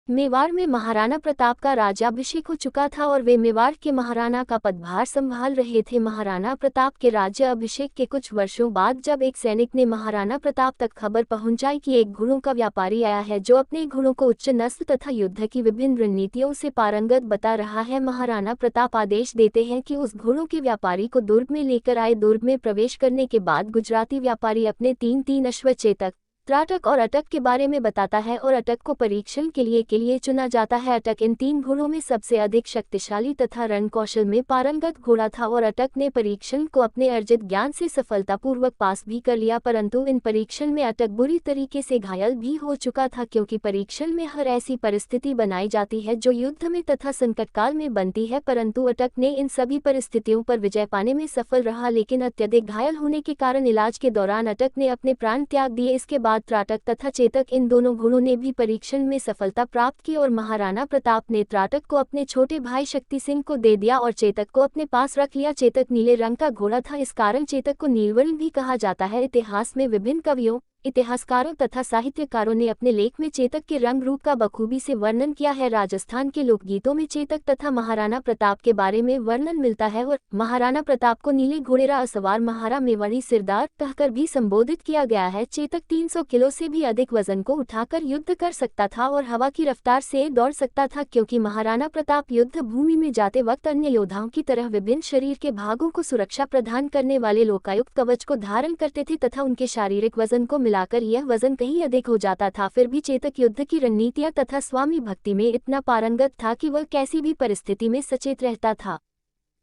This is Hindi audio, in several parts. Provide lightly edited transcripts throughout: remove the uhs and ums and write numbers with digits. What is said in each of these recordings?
मेवाड़ में महाराणा प्रताप का राज्याभिषेक हो चुका था और वे मेवाड़ के महाराणा का पदभार संभाल रहे थे। महाराणा प्रताप के राज्य अभिषेक के कुछ वर्षों बाद जब एक सैनिक ने महाराणा प्रताप तक खबर पहुंचाई कि एक घोड़ों का व्यापारी आया है जो अपने घोड़ों को उच्च नस्ल तथा युद्ध की विभिन्न रणनीतियों से पारंगत बता रहा है, महाराणा प्रताप आदेश देते हैं कि उस घोड़ों के व्यापारी को दुर्ग में लेकर आए। दुर्ग में प्रवेश करने के बाद गुजराती व्यापारी अपने तीन अश्व चेतक, त्राटक और अटक के बारे में बताता है और अटक को परीक्षण के लिए चुना जाता है। अटक इन तीन घोड़ों में सबसे अधिक शक्तिशाली तथा रण कौशल में पारंगत घोड़ा था और अटक ने परीक्षण को अपने अर्जित ज्ञान से सफलतापूर्वक पास भी कर लिया, परंतु इन परीक्षण में अटक बुरी तरीके से घायल भी हो चुका था, क्योंकि परीक्षण में हर ऐसी परिस्थिति बनाई जाती है जो युद्ध में तथा संकटकाल में बनती है, परंतु अटक ने इन सभी परिस्थितियों पर विजय पाने में सफल रहा। लेकिन अत्यधिक घायल होने के कारण इलाज के दौरान अटक ने अपने प्राण त्याग दिए। इसके बाद त्राटक तथा चेतक इन दोनों घोड़ों ने भी परीक्षण में सफलता प्राप्त की और महाराणा प्रताप ने त्राटक को अपने छोटे भाई शक्ति सिंह को दे दिया और चेतक को अपने पास रख लिया। चेतक नीले रंग का घोड़ा था, इस कारण चेतक को नीलवर्ण भी कहा जाता है। इतिहास में विभिन्न कवियों, इतिहासकारों तथा साहित्यकारों ने अपने लेख में चेतक के रंग रूप का बखूबी से वर्णन किया है। राजस्थान के लोकगीतों में चेतक तथा महाराणा प्रताप के बारे में वर्णन मिलता है और महाराणा प्रताप को नीले घोड़ेरा असवार महारा मेवाड़ी सिरदार कहकर भी संबोधित किया गया है। चेतक 300 किलो से भी अधिक वजन को उठाकर युद्ध कर सकता था और हवा की रफ्तार से दौड़ सकता था, क्योंकि महाराणा प्रताप युद्ध भूमि में जाते वक्त अन्य योद्धाओं की तरह विभिन्न शरीर के भागों को सुरक्षा प्रदान करने वाले लोकायुक्त कवच को धारण करते थे तथा उनके शारीरिक वजन को मिलाकर यह वजन कहीं अधिक हो जाता था। फिर भी चेतक युद्ध की रणनीतियां तथा स्वामी भक्ति में इतना पारंगत था कि वह कैसी भी परिस्थिति में सचेत रहता था।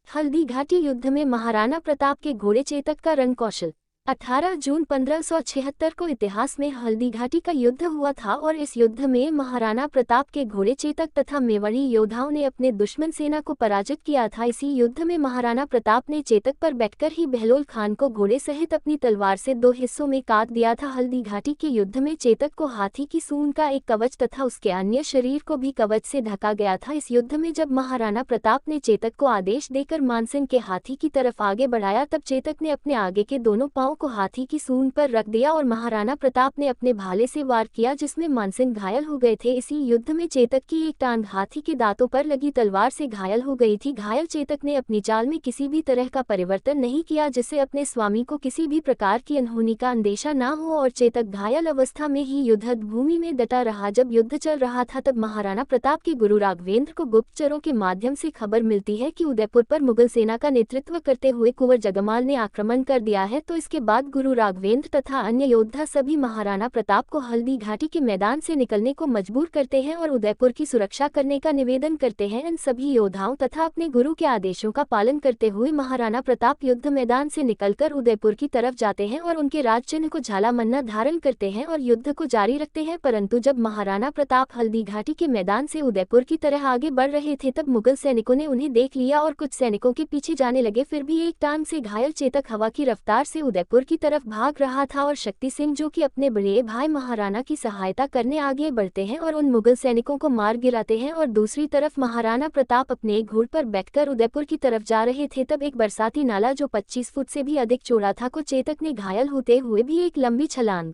हल्दी घाटी युद्ध में महाराणा प्रताप के घोड़े चेतक का रण कौशल। 18 जून 1576 को इतिहास में हल्दी घाटी का युद्ध हुआ था और इस युद्ध में महाराणा प्रताप के घोड़े चेतक तथा मेवाड़ी योद्धाओं ने अपने दुश्मन सेना को पराजित किया था। इसी युद्ध में महाराणा प्रताप ने चेतक पर बैठकर ही बहलोल खान को घोड़े सहित अपनी तलवार से 2 हिस्सों में काट दिया था। हल्दी घाटी के युद्ध में चेतक को हाथी की सूंड का एक कवच तथा उसके अन्य शरीर को भी कवच से ढका गया था। इस युद्ध में जब महाराणा प्रताप ने चेतक को आदेश देकर मानसिंह के हाथी की तरफ आगे बढ़ाया, तब चेतक ने अपने आगे के दोनों पांव को हाथी की सूंड पर रख दिया और महाराणा प्रताप ने अपने भाले से वार किया, जिसमें मानसिंह घायल हो गए थे। इसी युद्ध में चेतक की एक टांग हाथी के दांतों पर लगी तलवार से घायल हो गई थी। घायल चेतक ने अपनी चाल में किसी भी तरह का परिवर्तन नहीं किया, जिससे अपने स्वामी को किसी भी प्रकार की अनहोनी का अंदेशा न हो और चेतक घायल अवस्था में ही युद्ध भूमि में डटा रहा। जब युद्ध चल रहा था तब महाराणा प्रताप के गुरु राघवेंद्र को गुप्तचरों के माध्यम से खबर मिलती है कि उदयपुर पर मुगल सेना का नेतृत्व करते हुए कुंवर जगमाल ने आक्रमण कर दिया है। तो इसके बाद गुरु राघवेंद्र तथा अन्य योद्धा सभी महाराणा प्रताप को हल्दी घाटी के मैदान से निकलने को मजबूर करते हैं और उदयपुर की सुरक्षा करने का निवेदन करते हैं। इन सभी योद्धाओं तथा अपने गुरु के आदेशों का पालन करते हुए महाराणा प्रताप युद्ध मैदान से निकलकर उदयपुर की तरफ जाते हैं और उनके राज चिन्ह को झाला मन्ना धारण करते हैं और युद्ध को जारी रखते हैं। परंतु जब महाराणा प्रताप हल्दी घाटी के मैदान से उदयपुर की तरह आगे बढ़ रहे थे, तब मुगल सैनिकों ने उन्हें देख लिया और कुछ सैनिकों के पीछे जाने लगे। फिर भी एक टांग से घायल चेतक हवा की रफ्तार से उदयपुर की तरफ भाग रहा था और शक्ति सिंह, जो कि अपने बड़े भाई महाराणा की सहायता करने आगे बढ़ते हैं और उन मुगल सैनिकों को मार गिराते हैं। और दूसरी तरफ महाराणा प्रताप अपने एक घोड़े पर बैठकर उदयपुर की तरफ जा रहे थे। तब एक बरसाती नाला जो 25 फुट से भी अधिक चौड़ा था को चेतक ने घायल होते हुए भी एक लंबी छलांग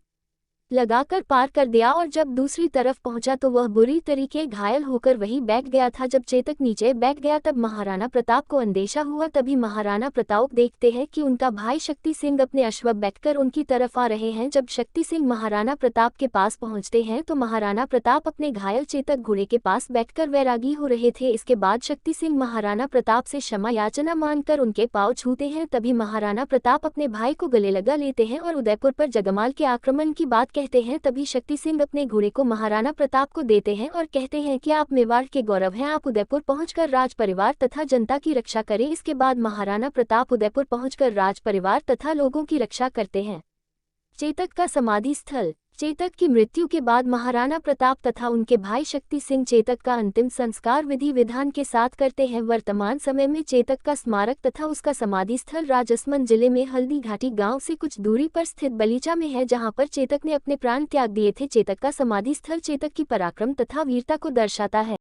लगाकर पार कर दिया और जब दूसरी तरफ पहुंचा तो वह बुरी तरीके घायल होकर वहीं बैठ गया था। जब चेतक नीचे बैठ गया तब महाराणा प्रताप को अंदेशा हुआ। तभी महाराणा प्रताप देखते हैं कि उनका भाई शक्ति सिंह अपने अश्व बैठकर उनकी तरफ आ रहे हैं। जब शक्ति सिंह महाराणा प्रताप के पास पहुंचते हैं तो महाराणा प्रताप अपने घायल चेतक घोड़े के पास बैठकर वैरागी हो रहे थे। इसके बाद शक्ति सिंह महाराणा प्रताप से क्षमा याचना मांगकर उनके पांव छूते हैं। तभी महाराणा प्रताप अपने भाई को गले लगा लेते हैं और उदयपुर पर जगमाल के आक्रमण की बात कहते हैं। तभी शक्ति सिंह अपने घोड़े को महाराणा प्रताप को देते हैं और कहते हैं कि आप मेवाड़ के गौरव हैं, आप उदयपुर पहुंचकर राज परिवार तथा जनता की रक्षा करें। इसके बाद महाराणा प्रताप उदयपुर पहुंचकर राज परिवार तथा लोगों की रक्षा करते हैं। चेतक का समाधि स्थल। चेतक की मृत्यु के बाद महाराणा प्रताप तथा उनके भाई शक्ति सिंह चेतक का अंतिम संस्कार विधि विधान के साथ करते हैं। वर्तमान समय में चेतक का स्मारक तथा उसका समाधि स्थल राजसमंद जिले में हल्दी घाटी गांव से कुछ दूरी पर स्थित बलीचा में है, जहां पर चेतक ने अपने प्राण त्याग दिए थे। चेतक का समाधि स्थल चेतक की पराक्रम तथा वीरता को दर्शाता है।